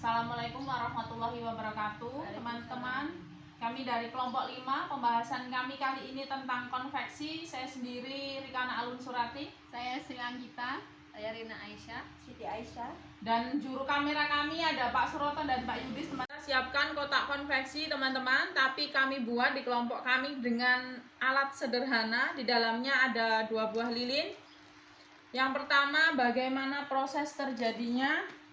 Assalamualaikum warahmatullahi wabarakatuh, teman-teman. Kami dari kelompok 5, pembahasan kami kali ini tentang konveksi. Saya sendiri Rikana Alun Surati. Saya Sri Anggita. Saya Rina Aisyah. Siti Aisyah. Dan juru kamera kami ada Pak Suroto dan Pak Yudis. Kita siapkan kotak konveksi teman-teman, tapi kami buat di kelompok kami dengan alat sederhana. Di dalamnya ada 2 buah lilin. Yang pertama, bagaimana proses terjadinya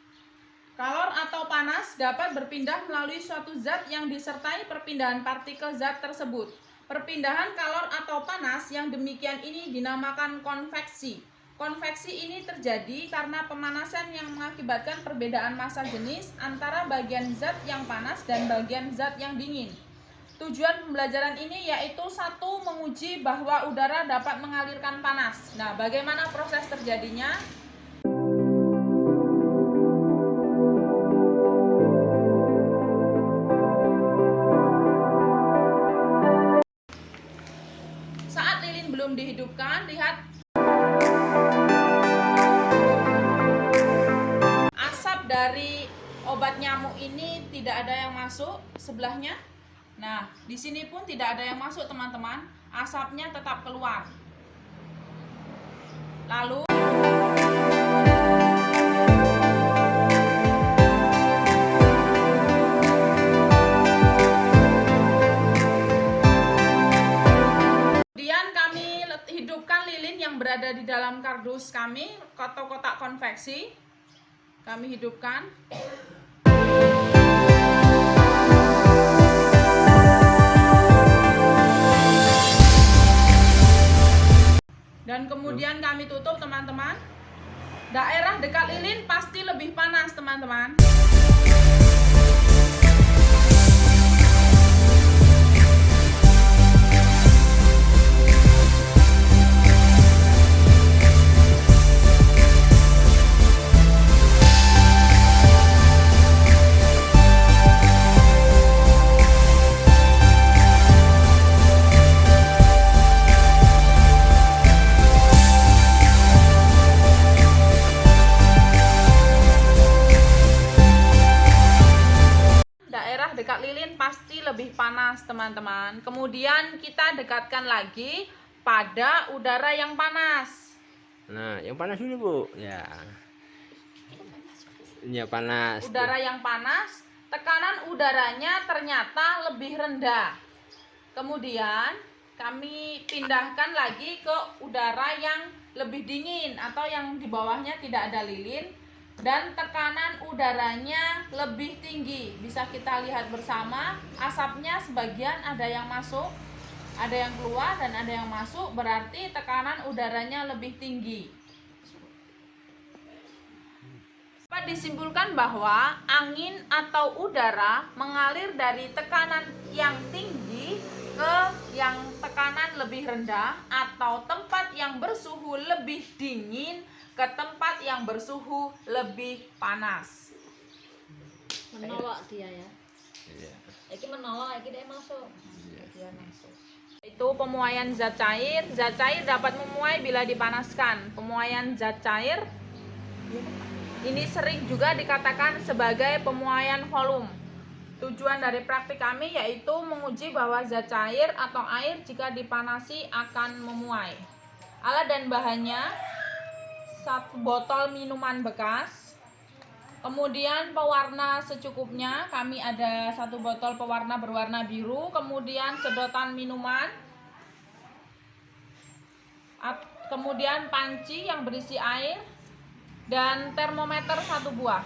kalor atau panas dapat berpindah melalui suatu zat yang disertai perpindahan partikel zat tersebut. Perpindahan kalor atau panas yang demikian ini dinamakan konveksi. Konveksi ini terjadi karena pemanasan yang mengakibatkan perbedaan massa jenis antara bagian zat yang panas dan bagian zat yang dingin. Tujuan pembelajaran ini yaitu 1. Menguji bahwa udara dapat mengalirkan panas. Nah, bagaimana proses terjadinya? Saat lilin belum dihidupkan, lihat asap dari obat nyamuk ini tidak ada yang masuk sebelahnya. Nah, di sini pun tidak ada yang masuk, teman-teman. Asapnya tetap keluar. Lalu kemudian kami hidupkan lilin yang berada di dalam kardus kami atau kotak konveksi. Kami hidupkan. Dan kemudian kami tutup, teman-teman. Daerah dekat lilin pasti lebih panas, teman-teman. Dekat lilin pasti lebih panas, teman-teman. Kemudian kita dekatkan lagi pada udara yang panas. Nah, yang panas dulu, Bu. Ya. Ya, panas. Udara yang panas, tekanan udaranya ternyata lebih rendah. Kemudian kami pindahkan lagi ke udara yang lebih dingin atau yang di bawahnya tidak ada lilin. Dan tekanan udaranya lebih tinggi. Bisa kita lihat bersama, asapnya sebagian ada yang masuk, ada yang keluar dan ada yang masuk, berarti tekanan udaranya lebih tinggi. Dapat disimpulkan bahwa angin atau udara mengalir dari tekanan yang tinggi ke yang tekanan lebih rendah atau tempat yang bersuhu lebih dingin ke tempat yang bersuhu lebih panas. Menolak dia ya. Iya. Iki menolak, iki dia masuk. Iya. Dia masuk. Itu pemuaian zat cair. Zat cair dapat memuai bila dipanaskan. Pemuaian zat cair ini sering juga dikatakan sebagai pemuaian volume. Tujuan dari praktik kami yaitu menguji bahwa zat cair atau air jika dipanasi akan memuai. Alat dan bahannya: 1 botol minuman bekas, kemudian pewarna secukupnya. Kami ada 1 botol pewarna berwarna biru, kemudian sedotan minuman, kemudian panci yang berisi air, dan termometer 1 buah.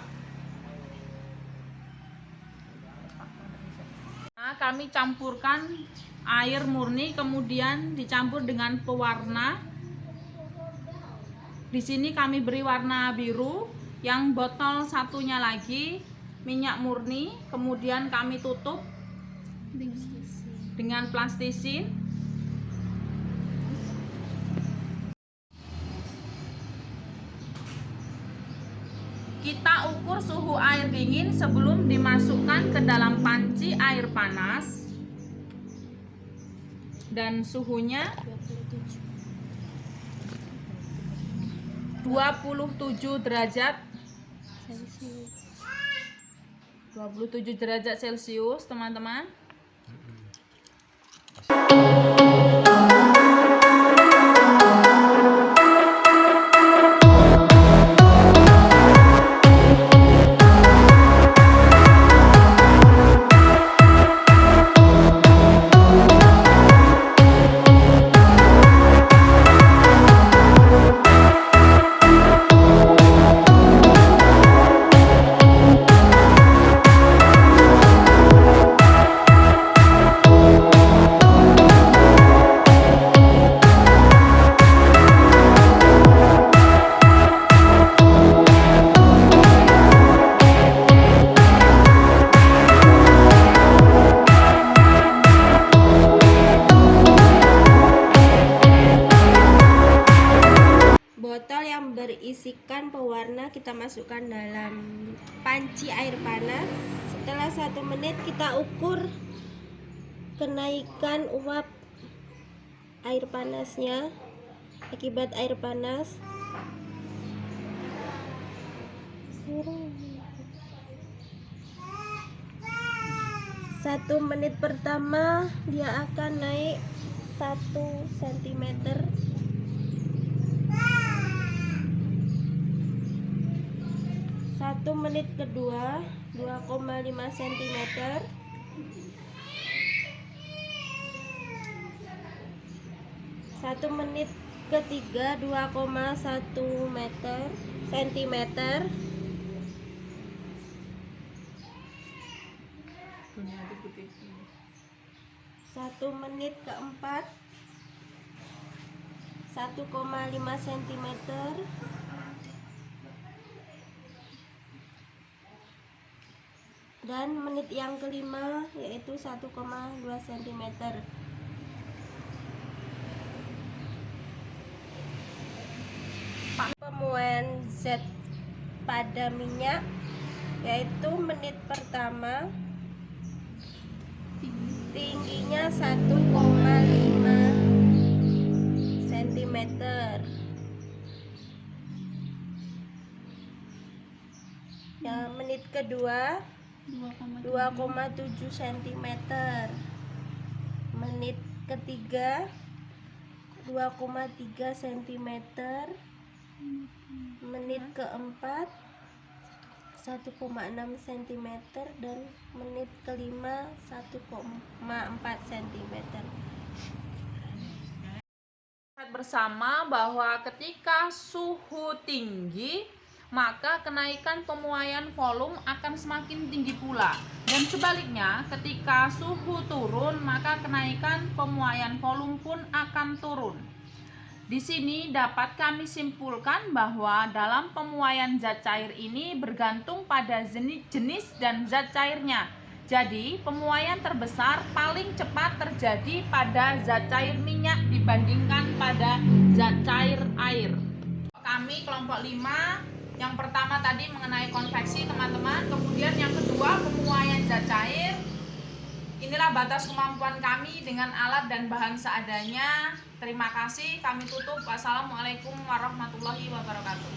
Nah, kami campurkan air murni, kemudian dicampur dengan pewarna. Di sini kami beri warna biru, yang botol satunya lagi minyak murni, kemudian kami tutup dengan plastisin. Kita ukur suhu air dingin sebelum dimasukkan ke dalam panci air panas. Dan suhunya 27 derajat 27 derajat Celcius, teman-teman. Botol yang berisikan pewarna kita masukkan dalam panci air panas. Setelah 1 menit kita ukur kenaikan uap air panasnya akibat air panas. 1 menit pertama dia akan naik 1 cm. 1 menit kedua 2,5 cm. 1 menit ketiga 2,1 cm. 1 menit keempat 1,5 cm. Dan menit yang kelima yaitu 1,2 cm. Pemuaian zat pada minyak yaitu menit pertama tingginya 1,5 cm. Ya, menit kedua 2,7 cm. Menit ketiga 2,3 cm. Menit keempat 1,6 cm dan menit kelima 1,4 cm. Bersama bahwa ketika suhu tinggi maka kenaikan pemuaian volume akan semakin tinggi pula, dan sebaliknya ketika suhu turun maka kenaikan pemuaian volume pun akan turun. Di sini dapat kami simpulkan bahwa dalam pemuaian zat cair ini bergantung pada jenis dan zat cairnya. Jadi pemuaian terbesar paling cepat terjadi pada zat cair minyak dibandingkan pada zat cair air. Kami kelompok 5, yang pertama tadi mengenai konveksi, teman-teman. Kemudian yang kedua pemuaian zat cair. Inilah batas kemampuan kami dengan alat dan bahan seadanya. Terima kasih, kami tutup. Wassalamualaikum warahmatullahi wabarakatuh.